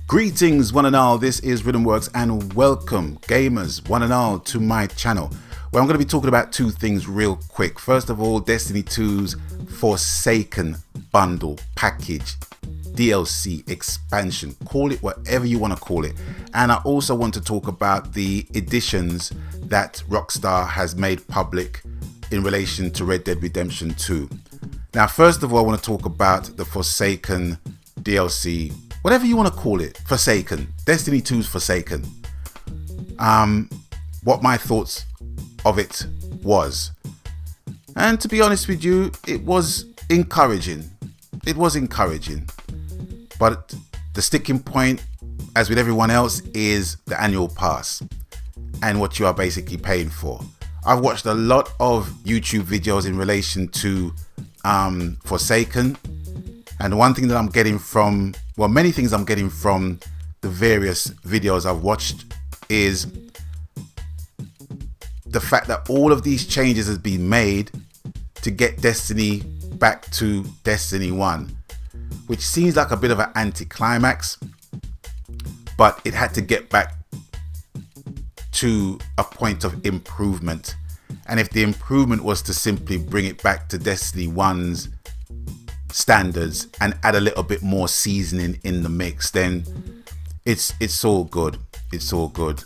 Greetings one and all, this is Rhythmworks and welcome gamers one and all to my channel where I'm going to be talking about two things real quick. First of all, Destiny 2's Forsaken bundle package, DLC expansion, call it whatever you want to call it. And I also want to talk about the editions that Rockstar has made public in relation to Red Dead Redemption 2. Now, first of all, I want to talk about the Forsaken DLC, whatever you want to call it, Forsaken, Destiny 2's Forsaken. What my thoughts of it was. And to be honest with you, it was encouraging. It was encouraging. But the sticking point, as with everyone else, is the annual pass and what you are basically paying for. I've watched a lot of YouTube videos in relation to Forsaken, and one thing that I'm getting from, well, many things I'm getting from the various videos I've watched is the fact that all of these changes has been made to get Destiny back to Destiny 1, which seems like a bit of an anticlimax, but it had to get back to a point of improvement. And if the improvement was to simply bring it back to Destiny 1's standards and add a little bit more seasoning in the mix, then it's all good. It's all good.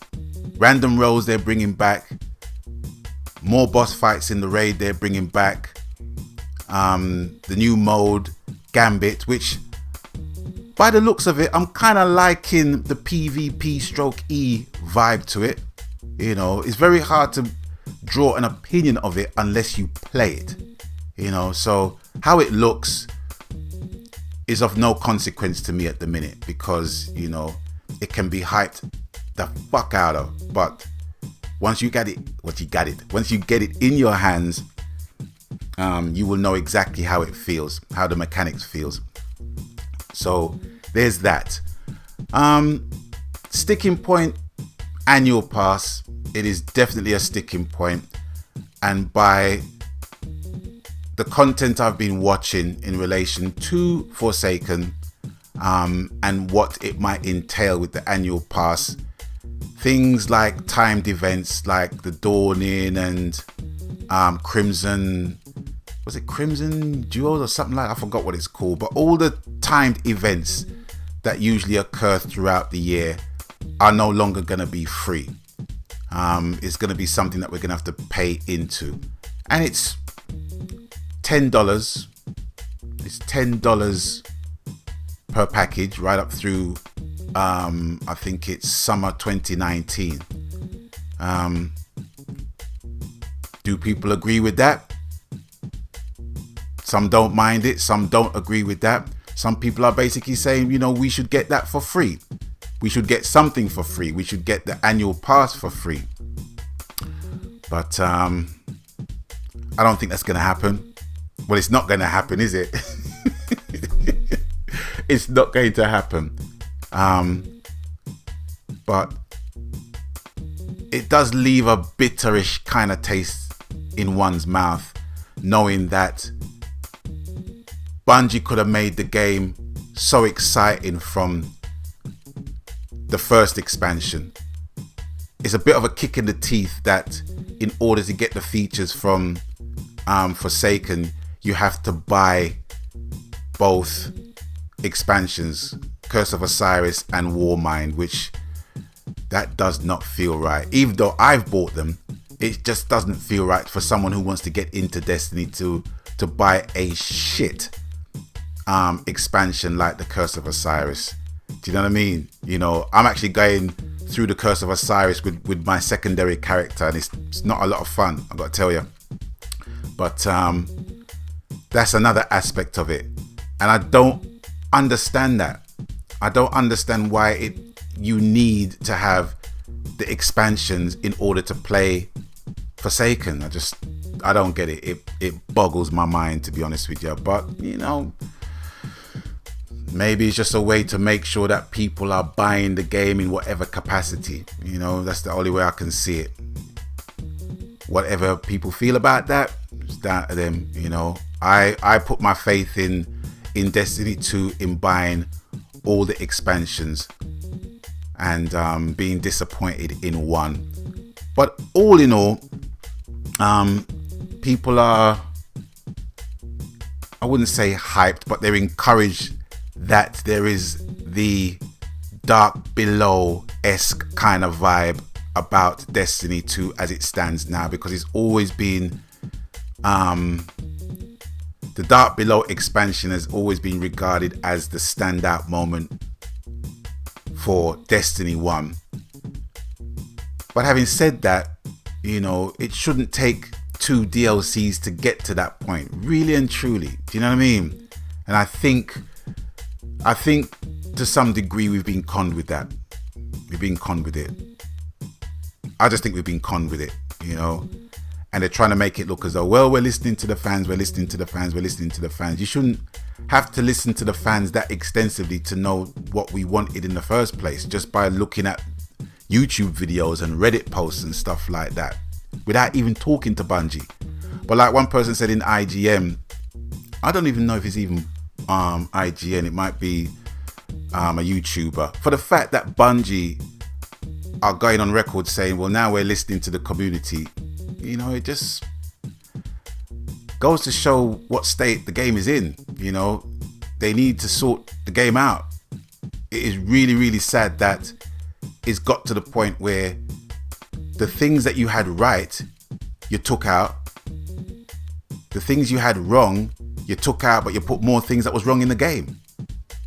Random roles they're bringing back, more boss fights in the raid they're bringing back, the new mode Gambit, which by the looks of it, I'm kind of liking the PvP stroke E vibe to it. You know, it's very hard to draw an opinion of it unless you play it, you know. So how it looks is of no consequence to me at the minute, because, you know, it can be hyped the fuck out of, but once you get it, once you get it in your hands, you will know exactly how it feels, how the mechanics feels. So there's that. Sticking point, annual pass. It is definitely a sticking point, and by the content I've been watching in relation to Forsaken, and what it might entail with the annual pass, things like timed events like the Dawning and Crimson, was it Crimson Duos or something like that? I forgot what it's called, but all the timed events that usually occur throughout the year are no longer going to be free. It's going to be something that we're going to have to pay into, and it's $10. It's $10 per package right up through I think it's summer 2019. Do people agree with that? Some don't mind it, some don't agree with that. Some people are basically saying, you know, we should get that for free. We should get something for free. We should get the annual pass for free. But I don't think that's going to happen. Well, it's not going to happen, is it? It's not going to happen. But it does leave a bitterish kind of taste in one's mouth, knowing that Bungie could have made the game so exciting from the first expansion. It's a bit of a kick in the teeth that in order to get the features from Forsaken, you have to buy both expansions, Curse of Osiris and Warmind, which that does not feel right. Even though I've bought them, it just doesn't feel right for someone who wants to get into Destiny to buy a shit expansion like the Curse of Osiris. Do you know what I mean? You know, I'm actually going through the Curse of Osiris with my secondary character, and it's not a lot of fun, I've got to tell you. But that's another aspect of it, and I don't understand that. I don't understand why you need to have the expansions in order to play Forsaken. I don't get it. It boggles my mind, to be honest with you. But, you know, maybe it's just a way to make sure that people are buying the game in whatever capacity. You know, that's the only way I can see it. Whatever people feel about that, it's down to them. You know, I put my faith in Destiny 2 in buying all the expansions and being disappointed in 1. But all in all, people are, I wouldn't say hyped, but they're encouraged that there is the Dark Below-esque kind of vibe about Destiny 2 as it stands now, because it's always been the Dark Below expansion has always been regarded as the standout moment for Destiny 1. But having said that, you know, it shouldn't take 2 DLCs to get to that point, really and truly. Do you know what I mean? And I think to some degree we've been conned with that. We've been conned with it. I just think we've been conned with it, you know. And they're trying to make it look as though, well, we're listening to the fans, we're listening to the fans, we're listening to the fans. You shouldn't have to listen to the fans that extensively to know what we wanted in the first place, just by looking at YouTube videos and Reddit posts and stuff like that, without even talking to Bungie. But like one person said in IGN, I don't even know if it's even IGN, it might be a YouTuber, for the fact that Bungie are going on record saying, well, now we're listening to the community. You know, it just goes to show what state the game is in. You know, they need to sort the game out. It is really, really sad that it's got to the point where the things that you had right, you took out. The things you had wrong, you took out, but you put more things that was wrong in the game.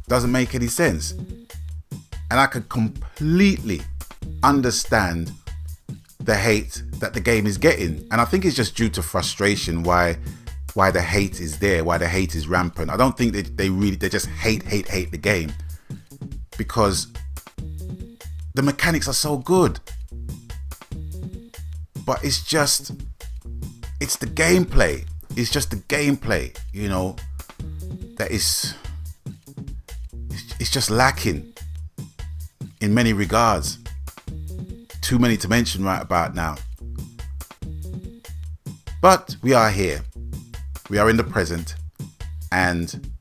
Doesn't make any sense. And I could completely understand the hate that the game is getting, and I think it's just due to frustration why the hate is there, why the hate is rampant. I don't think they just hate the game, because the mechanics are so good, but it's the gameplay. It's just the gameplay, you know, that it's just lacking in many regards. Too many to mention right about now. But we are here. We are in the present, and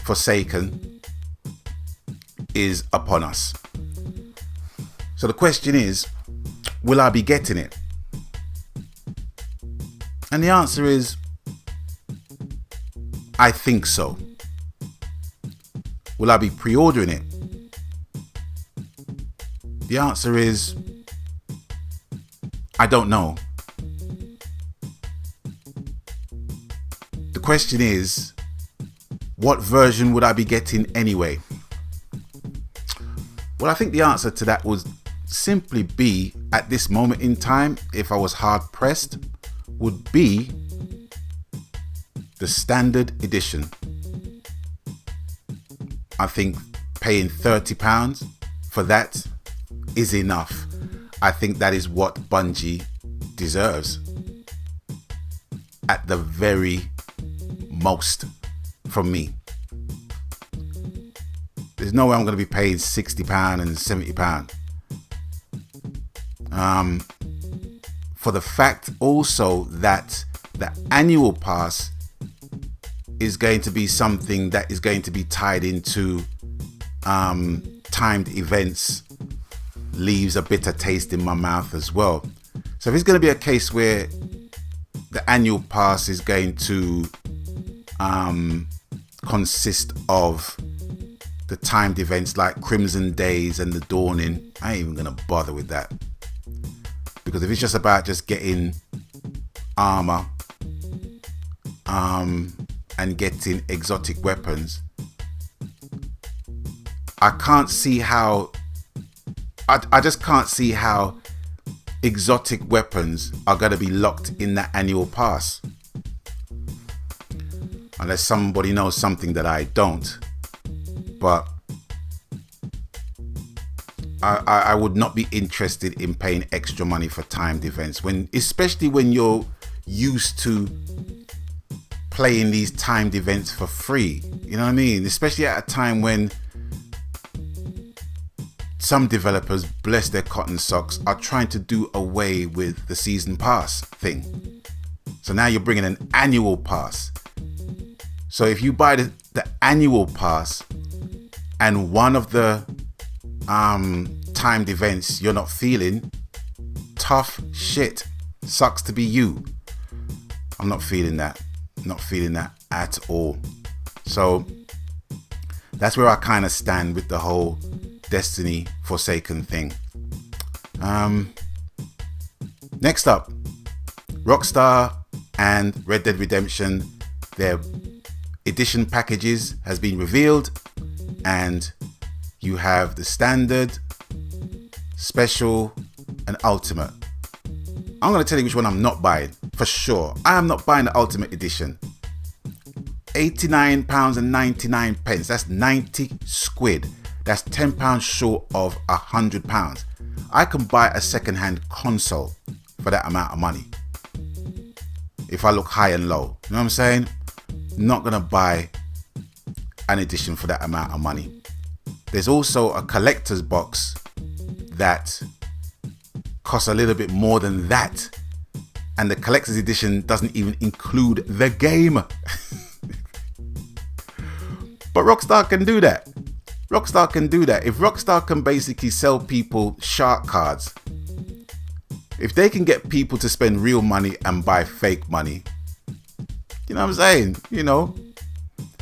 Forsaken is upon us. So the question is, will I be getting it? And the answer is, I think so. Will I be pre-ordering it? The answer is, I don't know. The question is, what version would I be getting anyway? Well, I think the answer to that would simply be, at this moment in time, if I was hard pressed, would be the standard edition. I think paying £30 for that is enough. I think that is what Bungie deserves, at the very most, from me. There's no way I'm going to be paying £60 and £70. For the fact also that the annual pass is going to be something that is going to be tied into timed events, leaves a bitter taste in my mouth as well. So if it's going to be a case where the annual pass is going to consist of the timed events like Crimson Days and the Dawning, I ain't even going to bother with that. Because if it's just about just getting armor and getting exotic weapons, I can't see how I just can't see how exotic weapons are going to be locked in that annual pass, unless somebody knows something that I don't. But I would not be interested in paying extra money for timed events, especially when you're used to playing these timed events for free. You know what I mean? Especially at a time when some developers, bless their cotton socks, are trying to do away with the season pass thing. So now you're bringing an annual pass. So if you buy the annual pass and one of the timed events you're not feeling, tough shit. Sucks to be you. I'm not feeling that. Not feeling that at all. So that's where I kind of stand with the whole Destiny Forsaken thing. Next up, Rockstar and Red Dead Redemption, their edition packages has been revealed, and you have the standard, special and ultimate. I'm going to tell you which one I'm not buying for sure. I am not buying the ultimate edition. £89.99. That's 90 squid. That's £10 short of £100. I can buy a second-hand console for that amount of money if I look high and low. You know what I'm saying? Not gonna buy an edition for that amount of money. There's also a collector's box that costs a little bit more than that, and the collector's edition doesn't even include the game. But Rockstar can do that. Rockstar can do that. If Rockstar can basically sell people shark cards, if they can get people to spend real money and buy fake money, you know what I'm saying? You know,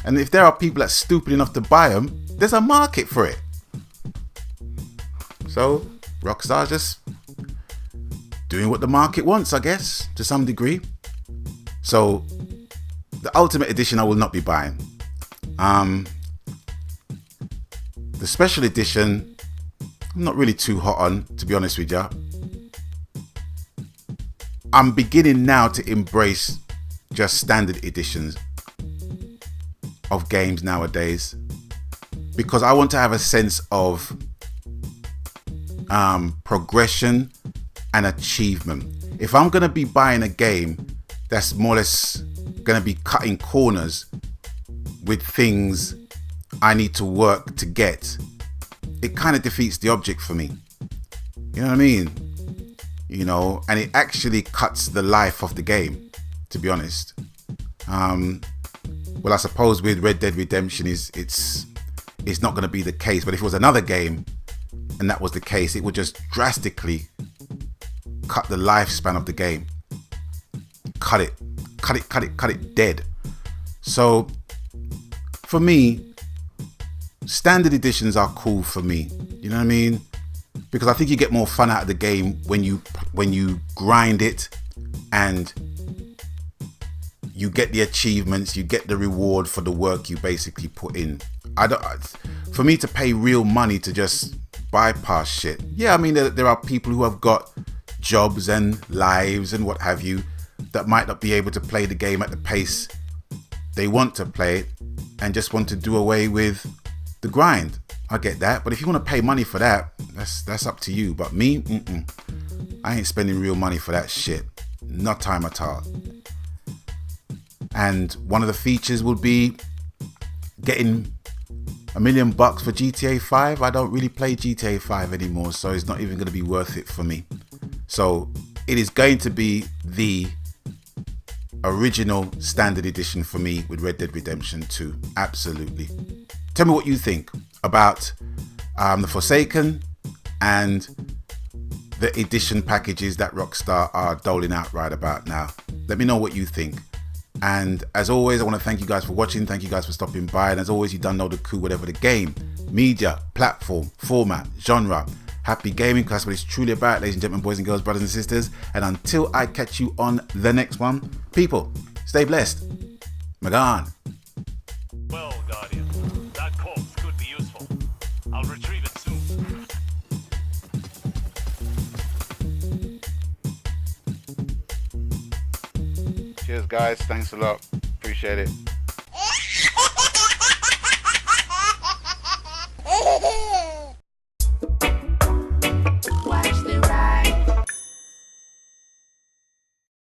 and if there are people that's stupid enough to buy them, there's a market for it. So Rockstar just doing what the market wants, I guess, to some degree. So the Ultimate Edition I will not be buying. The Special Edition I'm not really too hot on, to be honest with you. I'm beginning now to embrace just standard editions of games nowadays, because I want to have a sense of progression and achievement. If I'm going to be buying a game that's more or less going to be cutting corners with things I need to work to get, it kind of defeats the object for me. You know what I mean? You know, and it actually cuts the life of the game, to be honest. Well, I suppose with Red Dead Redemption it's not going to be the case, but if it was another game and that was the case, it would just drastically cut the lifespan of the game. Cut it dead. So for me, standard editions are cool for me. You know what I mean? Because I think you get more fun out of the game when you grind it and you get the achievements, you get the reward for the work you basically put in. For me to pay real money to just bypass shit. Yeah, I mean, there are people who have got jobs and lives and what have you that might not be able to play the game at the pace they want to play it and just want to do away with the grind. I get that, but if you want to pay money for that, that's up to you. But me, I ain't spending real money for that shit. Not time at all. And one of the features would be getting $1 million for GTA 5. I don't really play GTA 5 anymore, so it's not even going to be worth it for me. So it is going to be the original standard edition for me with Red Dead Redemption 2. Absolutely. Tell me what you think about the Forsaken and the edition packages that Rockstar are doling out right about now. Let me know what you think. And as always, I want to thank you guys for watching. Thank you guys for stopping by. And as always, you done know the coup, whatever the game, media, platform, format, genre. Happy gaming, because that's what it's truly about, ladies and gentlemen, boys and girls, brothers and sisters. And until I catch you on the next one, people, stay blessed. Magan. Well, Guardian, that corpse could be useful. I'll retrieve it soon. Cheers, guys. Thanks a lot. Appreciate it.